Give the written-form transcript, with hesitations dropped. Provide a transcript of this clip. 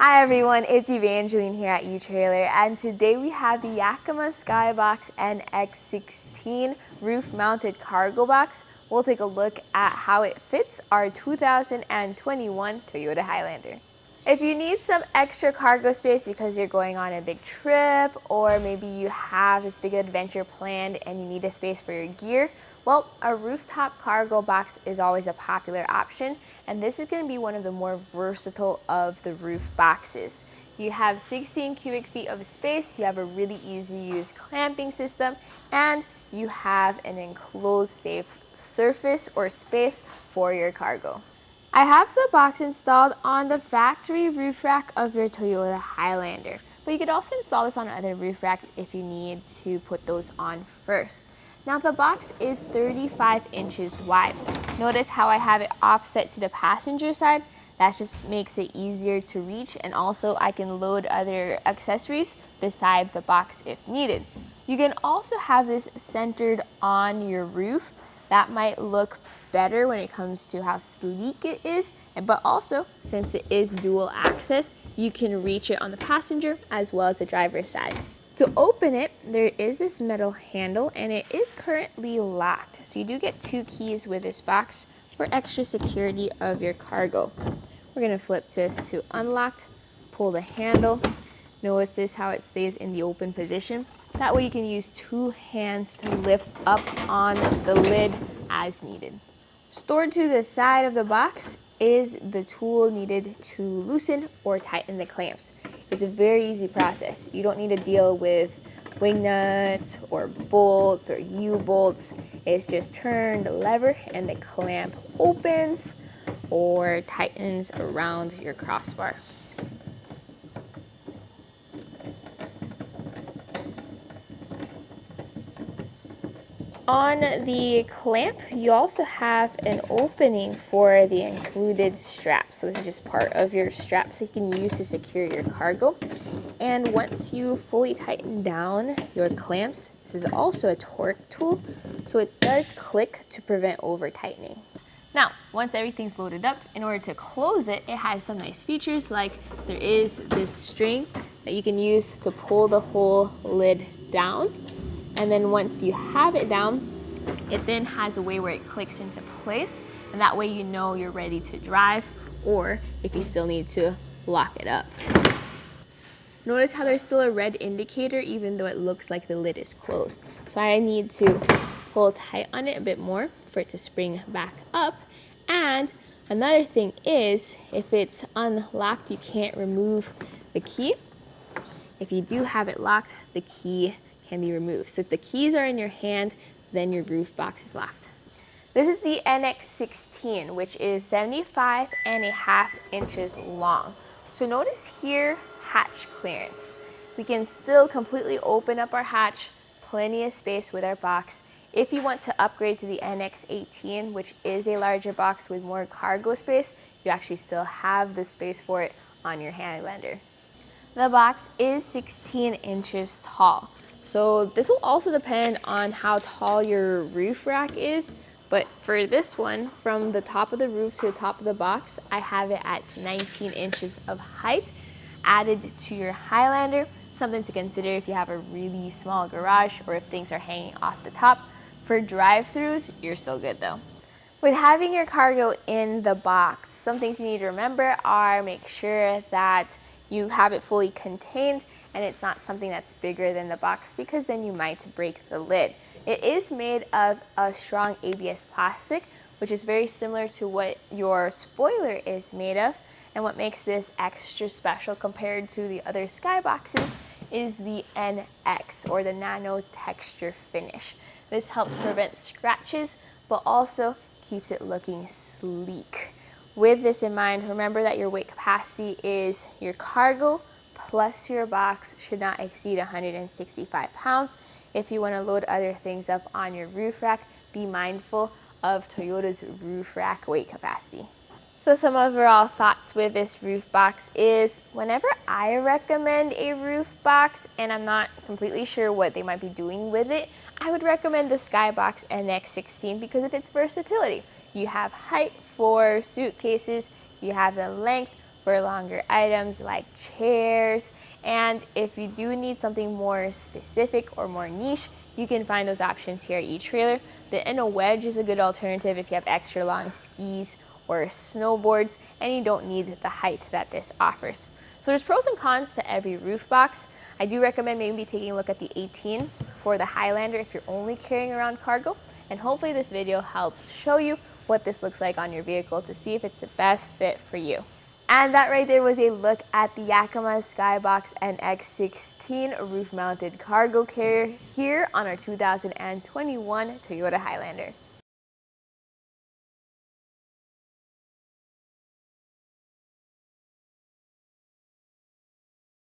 Hi everyone, it's Evangeline here at etrailer, and today we have the Yakima SkyBox NX 16 roof-mounted cargo box. We'll take a look at how it fits our 2021 Toyota Highlander. If you need some extra cargo space because you're going on a big trip, or maybe you have this big adventure planned and you need a space for your gear, well, a rooftop cargo box is always a popular option, and this is going to be one of the more versatile of the roof boxes. You have 16 cubic feet of space, you have a really easy to use clamping system, and you have an enclosed safe surface or space for your cargo. I have the box installed on the factory roof rack of your Toyota Highlander, but you could also install this on other roof racks if you need to put those on first. Now the box is 35 inches wide. Notice how I have it offset to the passenger side. That just makes it easier to reach, and also I can load other accessories beside the box if needed. You can also have this centered on your roof. That might look better when it comes to how sleek it is, but also since it is dual access, you can reach it on the passenger as well as the driver's side. To open it, there is this metal handle and it is currently locked. So you do get 2 keys with this box for extra security of your cargo. We're gonna flip this to unlocked, pull the handle. Notice this how it stays in the open position. That way you can use 2 hands to lift up on the lid as needed. Stored to the side of the box is the tool needed to loosen or tighten the clamps. It's a very easy process. You don't need to deal with wing nuts or bolts or U-bolts. It's just turn the lever and the clamp opens or tightens around your crossbar. On the clamp, you also have an opening for the included strap. So this is just part of your strap so you can use to secure your cargo. And once you fully tighten down your clamps, this is also a torque tool, so it does click to prevent over tightening. Now, once everything's loaded up, in order to close it, it has some nice features like there is this string that you can use to pull the whole lid down. And then once you have it down, it then has a way where it clicks into place, and that way you know you're ready to drive, or if you still need to lock it up. Notice how there's still a red indicator even though it looks like the lid is closed. So I need to pull tight on it a bit more for it to spring back up. And another thing is, if it's unlocked, you can't remove the key. If you do have it locked, the key can be removed. So if the keys are in your hand, then your roof box is locked. This is the NX 16, which is 75.5 inches long. So notice here, hatch clearance. We can still completely open up our hatch, plenty of space with our box. If you want to upgrade to the NX 18, which is a larger box with more cargo space, you actually still have the space for it on your Highlander. The box is 16 inches tall. So this will also depend on how tall your roof rack is, but for this one, from the top of the roof to the top of the box, I have it at 19 inches of height added to your Highlander. Something to consider if you have a really small garage or if things are hanging off the top. For drive-throughs, you're still good though. With having your cargo in the box, some things you need to remember are make sure that you have it fully contained and it's not something that's bigger than the box, because then you might break the lid. It is made of a strong ABS plastic, which is very similar to what your spoiler is made of. And what makes this extra special compared to the other skyboxes is the NX, or the nano texture finish. This helps prevent scratches, but also keeps it looking sleek. With this in mind, remember that your weight capacity is your cargo plus your box should not exceed 165 pounds. If you want to load other things up on your roof rack, be mindful of Toyota's roof rack weight capacity. So some overall thoughts with this roof box is, whenever I recommend a roof box and I'm not completely sure what they might be doing with it, I would recommend the SkyBox NX 16 because of its versatility. You have height for suitcases, you have the length for longer items like chairs. And if you do need something more specific or more niche, you can find those options here at eTrailer. The In a Wedge is a good alternative if you have extra long skis or snowboards and you don't need the height that this offers. So there's pros and cons to every roof box. I do recommend maybe taking a look at the 18 for the Highlander if you're only carrying around cargo. And hopefully this video helps show you what this looks like on your vehicle to see if it's the best fit for you. And that right there was a look at the Yakima SkyBox NX 16 roof-mounted cargo carrier here on our 2021 Toyota Highlander.